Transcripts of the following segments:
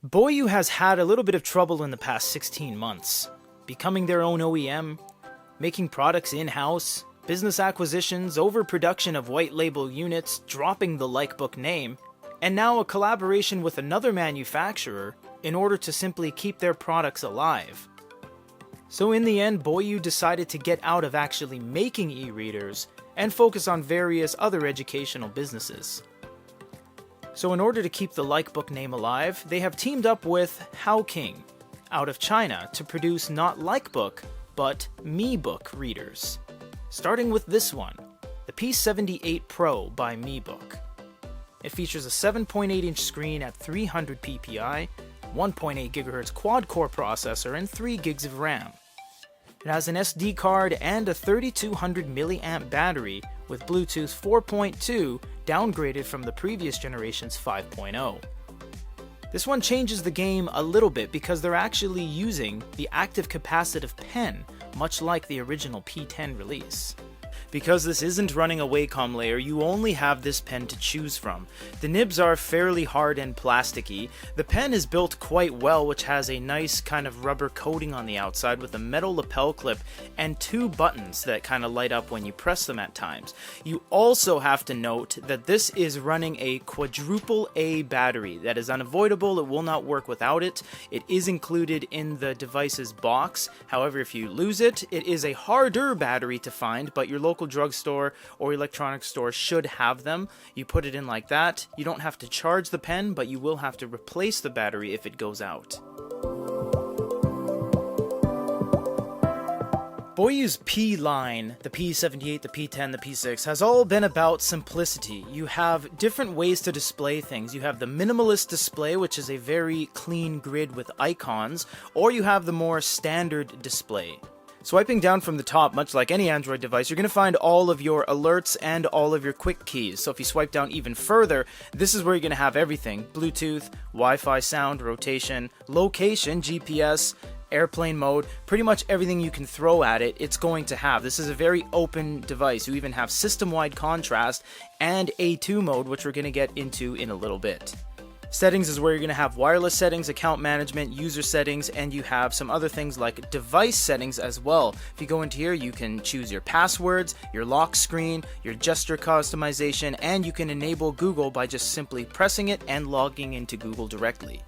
Boyue has had a little bit of trouble in the past 16 months. Becoming their own OEM, making products in-house, business acquisitions, overproduction of white label units, dropping the Likebook name, and now a collaboration with another manufacturer in order to simply keep their products alive. So in the end, Boyue decided to get out of actually making e-readers and focus on various other educational businesses. So in order to keep the Likebook name alive, they have teamed up with Haoqing out of China to produce not Likebook, but MEEBOOK readers. Starting with this one, the P78 Pro by MEEBOOK. It features a 7.8-inch screen at 300 ppi, 1.8 GHz quad-core processor, and 3 gigs of RAM. It has an SD card and a 3200 mAh battery with Bluetooth 4.2 downgraded from the previous generation's 5.0. This one changes the game a little bit because they're actually using the active capacitive pen, much like the original P10 release. Because this isn't running a Wacom layer, you only have this pen to choose from. The nibs are fairly hard and plasticky. The pen is built quite well, which has a nice kind of rubber coating on the outside with a metal lapel clip and 2 buttons that kind of light up when you press them at times. You also have to note that this is running a quadruple A battery. That is unavoidable, it will not work without it. It is included in the device's box. However, if you lose it, it is a harder battery to find, but your local drugstore or electronics store should have them. You put it in like that. You don't have to charge the pen, but you will have to replace the battery if it goes out. Boyue's P line, the P78, the P10, the P6, has all been about simplicity. You have different ways to display things. You have the minimalist display, which is a very clean grid with icons, or you have the more standard display. Swiping down from the top, much like any Android device, you're going to find all of your alerts and all of your quick keys. So if you swipe down even further, this is where you're going to have everything. Bluetooth, Wi-Fi, sound, rotation, location, GPS, airplane mode, pretty much everything you can throw at it, it's going to have. This is a very open device. You even have system-wide contrast and A2 mode, which we're going to get into in a little bit. Settings is where you're going to have wireless settings, account management, user settings, and you have some other things like device settings as well. If you go into here, you can choose your passwords, your lock screen, your gesture customization, and you can enable Google by just simply pressing it and logging into Google directly.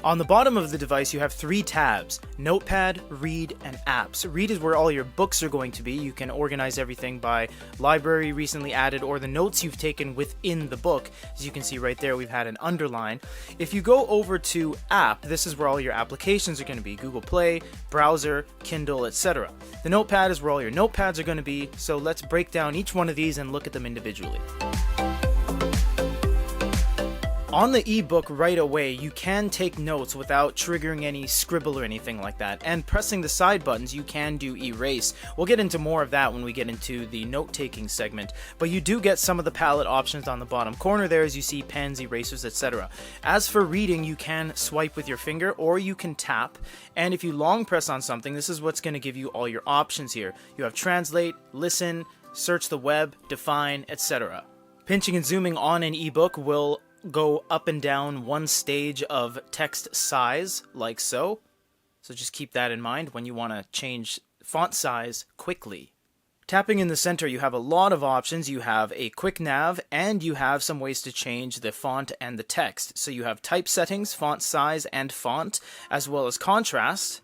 On the bottom of the device, you have 3 tabs: Notepad, Read, and Apps. Read is where all your books are going to be. You can organize everything by library recently added or the notes you've taken within the book. As you can see right there, we've had an underline. If you go over to App, this is where all your applications are going to be: Google Play, browser, Kindle, etc. The Notepad is where all your notepads are going to be, so let's break down each one of these and look at them individually. On the ebook right away, you can take notes without triggering any scribble or anything like that, and pressing the side buttons you can do erase. We'll get into more of that when we get into the note-taking segment, but you do get some of the palette options on the bottom corner there as you see pens, erasers, etc. As for reading, you can swipe with your finger or you can tap, and if you long press on something, this is what's going to give you all your options here. You have translate, listen, search the web, define, etc. Pinching and zooming on an ebook will go up and down one stage of text size, like so. So just keep that in mind when you want to change font size quickly. Tapping in the center, you have a lot of options. You have a quick nav, and you have some ways to change the font and the text. So you have type settings, font size, and font, as well as contrast.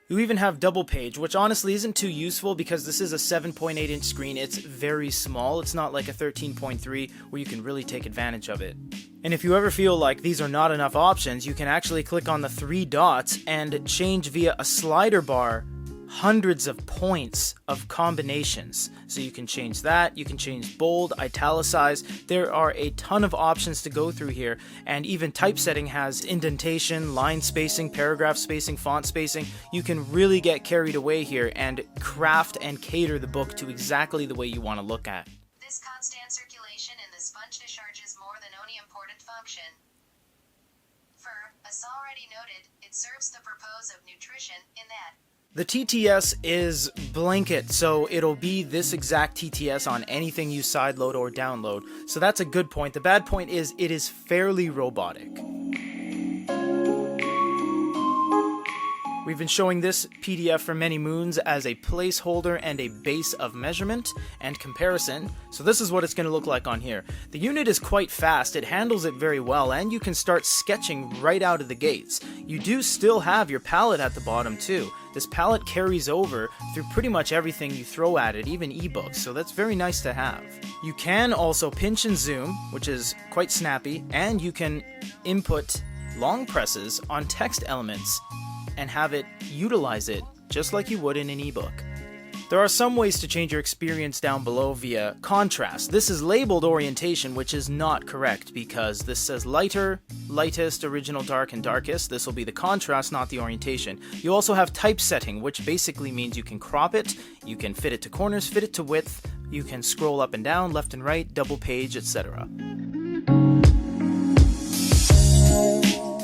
You even have double page, which honestly isn't too useful because this is a 7.8-inch screen. It's very small. It's not like a 13.3 where you can really take advantage of it. And if you ever feel like these are not enough options, you can actually click on the 3 dots and change via a slider bar hundreds of points of combinations. So you can change that, you can change bold, italicize. There are a ton of options to go through here, and even typesetting has indentation, line spacing, paragraph spacing, font spacing. You can really get carried away here and craft and cater the book to exactly the way you want to look at. This constant circulation in the sponge discharges more than only important function. For, as already noted, it serves the purpose of nutrition in that The TTS is blanket, so it'll be this exact TTS on anything you sideload or download. So that's a good point. The bad point is it is fairly robotic. We've been showing this PDF for many moons as a placeholder and a base of measurement and comparison, so this is what it's going to look like on here. The unit is quite fast, it handles it very well, and you can start sketching right out of the gates. You do still have your palette at the bottom too. This palette carries over through pretty much everything you throw at it, even ebooks, so that's very nice to have. You can also pinch and zoom, which is quite snappy, and you can input long presses on text elements and have it utilize it just like you would in an ebook. There are some ways to change your experience down below via contrast. This is labeled orientation, which is not correct because this says lighter, lightest, original, dark, and darkest. This will be the contrast, not the orientation. You also have typesetting, which basically means you can crop it, you can fit it to corners, fit it to width, you can scroll up and down, left and right, double page, etc.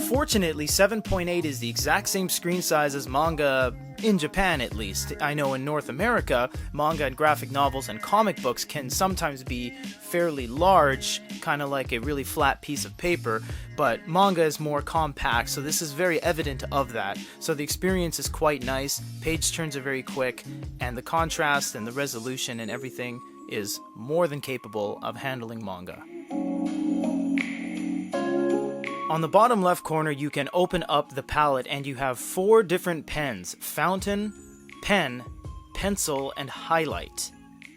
Fortunately, 7.8 is the exact same screen size as manga, in Japan at least. I know in North America, manga and graphic novels and comic books can sometimes be fairly large, kind of like a really flat piece of paper, but manga is more compact, so this is very evident of that. So the experience is quite nice, page turns are very quick, and the contrast and the resolution and everything is more than capable of handling manga. On the bottom left corner, you can open up the palette and you have 4 different pens: fountain, pen, pencil, and highlight.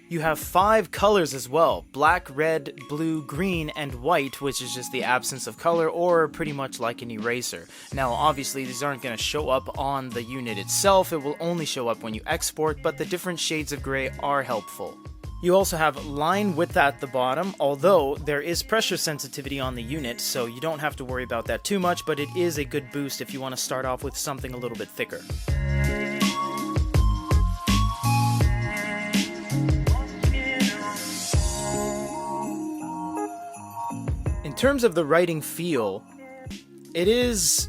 You have 5 colors as well: black, red, blue, green, and white, which is just the absence of color, or pretty much like an eraser. Now obviously these aren't going to show up on the unit itself, it will only show up when you export, but the different shades of gray are helpful. You also have line width at the bottom, although there is pressure sensitivity on the unit, so you don't have to worry about that too much, but it is a good boost if you want to start off with something a little bit thicker. In terms of the writing feel, it is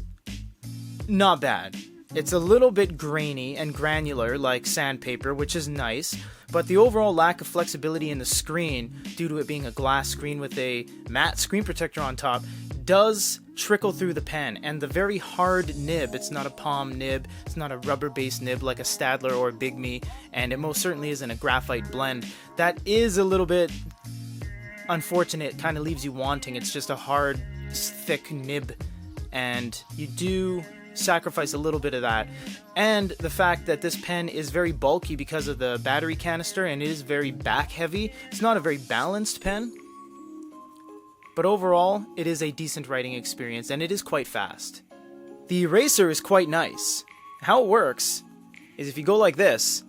not bad. It's a little bit grainy and granular like sandpaper, which is nice, but the overall lack of flexibility in the screen, due to it being a glass screen with a matte screen protector on top, does trickle through the pen, and the very hard nib, it's not a palm nib, it's not a rubber-based nib like a Stadler or a Big Me, and it most certainly isn't a graphite blend. That is a little bit unfortunate, kind of leaves you wanting. It's just a hard, thick nib, and you do sacrifice a little bit of that, and the fact that this pen is very bulky because of the battery canister, and it is very back heavy. It's not a very balanced pen, but overall it is a decent writing experience, and it is quite fast. The eraser is quite nice. How it works is if you go like this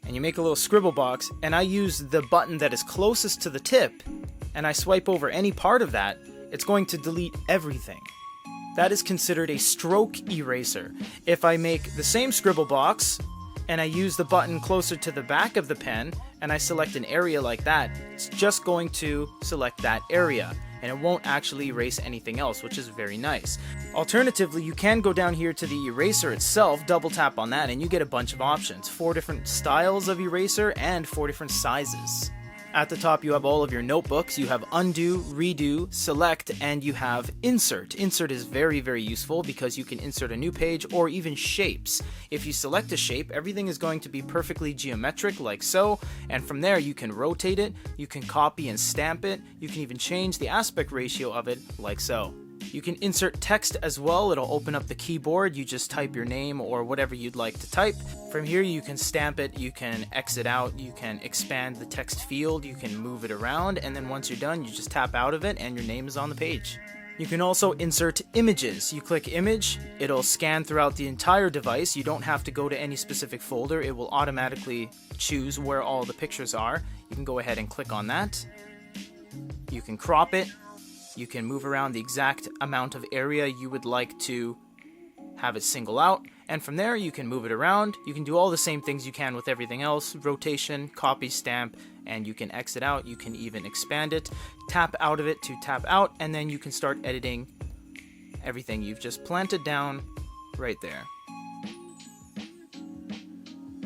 and you make a little scribble box, and I use the button that is closest to the tip and I swipe over any part of that, it's going to delete everything. That is considered a stroke eraser. If I make the same scribble box and I use the button closer to the back of the pen and I select an area like that, it's just going to select that area and it won't actually erase anything else, which is very nice. Alternatively, you can go down here to the eraser itself, double tap on that, and you get a bunch of options. 4 different styles of eraser and 4 different sizes. At the top you have all of your notebooks, you have undo, redo, select, and you have insert. Insert is very, very useful because you can insert a new page or even shapes. If you select a shape, everything is going to be perfectly geometric like so, and from there you can rotate it, you can copy and stamp it, you can even change the aspect ratio of it like so. You can insert text as well. It'll open up the keyboard. You just type your name or whatever you'd like to type. From here you can stamp it, you can exit out, you can expand the text field, you can move it around, and then once you're done you just tap out of it and your name is on the page. You can also insert images. You click image, it'll scan throughout the entire device. You don't have to go to any specific folder. It will automatically choose where all the pictures are. You can go ahead and click on that. You can crop it. You can move around the exact amount of area you would like to have it single out, and from there you can move it around. You can do all the same things you can with everything else: rotation, copy, stamp, and you can exit out. You can even expand it, tap out of it to tap out, and then you can start editing everything you've just planted down right there.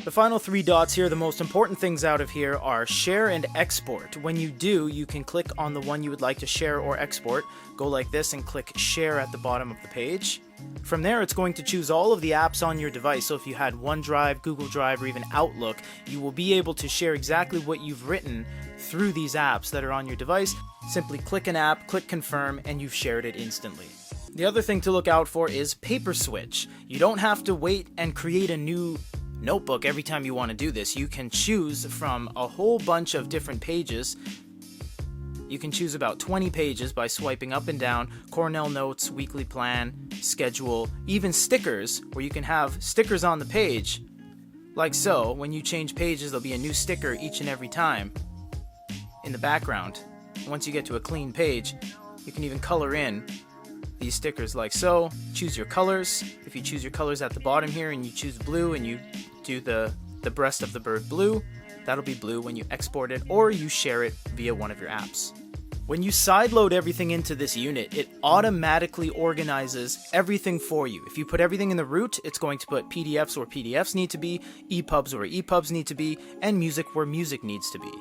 The final 3 dots here, the most important things out of here are share and export. When you do, you can click on the one you would like to share or export. Go like this and click share at the bottom of the page. From there, it's going to choose all of the apps on your device. So if you had OneDrive, Google Drive, or even Outlook, you will be able to share exactly what you've written through these apps that are on your device. Simply click an app, click confirm, and you've shared it instantly. The other thing to look out for is paper switch. You don't have to wait and create a new notebook every time you want to do this. You can choose from a whole bunch of different pages. You can choose about 20 pages by swiping up and down, Cornell Notes, weekly plan, schedule, even stickers, where you can have stickers on the page. Like so, when you change pages, there'll be a new sticker each and every time in the background. Once you get to a clean page, you can even color in these stickers like so. Choose your colors. If you choose your colors at the bottom here and you choose blue and you do the breast of the bird blue, that'll be blue when you export it or you share it via one of your apps. When you sideload everything into this unit, it automatically organizes everything for you. If you put everything in the root, it's going to put PDFs where PDFs need to be, EPUBs where EPUBs need to be, and music where music needs to be.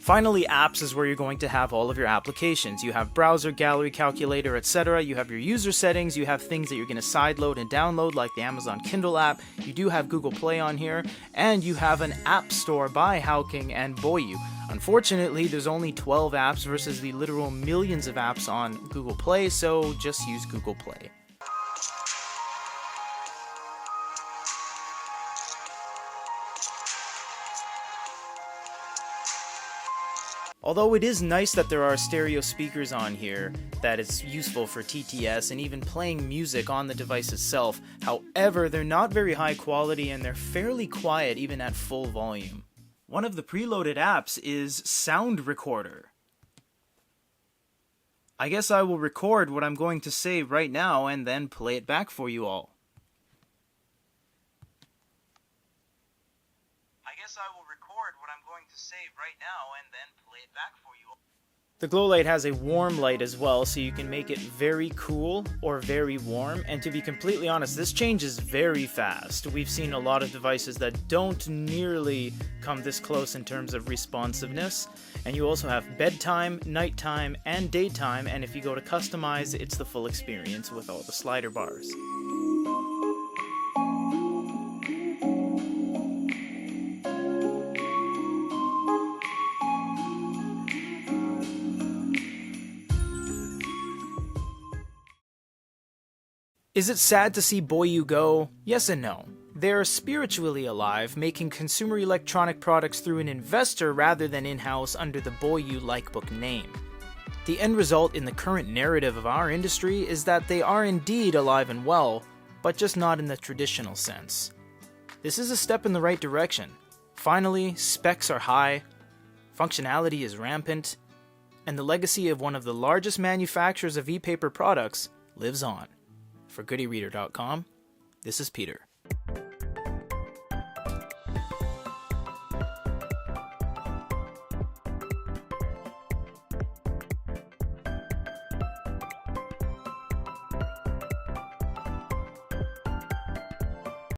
Finally, apps is where you're going to have all of your applications. You have browser, gallery, calculator, etc. You have your user settings. You have things that you're going to sideload and download like the Amazon Kindle app. You do have Google Play on here. And you have an app store by Haoqing and Boyue. Unfortunately, there's only 12 apps versus the literal millions of apps on Google Play, so just use Google Play. Although it is nice that there are stereo speakers on here that is useful for TTS and even playing music on the device itself, however, they're not very high quality and they're fairly quiet even at full volume. One of the preloaded apps is Sound Recorder. I guess I will record what I'm going to say right now and then play it back for you all. The glow light has a warm light as well, so you can make it very cool or very warm. And to be completely honest, this changes very fast. We've seen a lot of devices that don't nearly come this close in terms of responsiveness. And you also have bedtime, nighttime, and daytime. And if you go to customize, it's the full experience with all the slider bars. Is it sad to see Boyue go? Yes and no. They're spiritually alive, making consumer electronic products through an investor rather than in-house under the Boyue Likebook name. The end result in the current narrative of our industry is that they are indeed alive and well, but just not in the traditional sense. This is a step in the right direction. Finally, specs are high, functionality is rampant, and the legacy of one of the largest manufacturers of e-paper products lives on. For GoodyReader.com, this is Peter.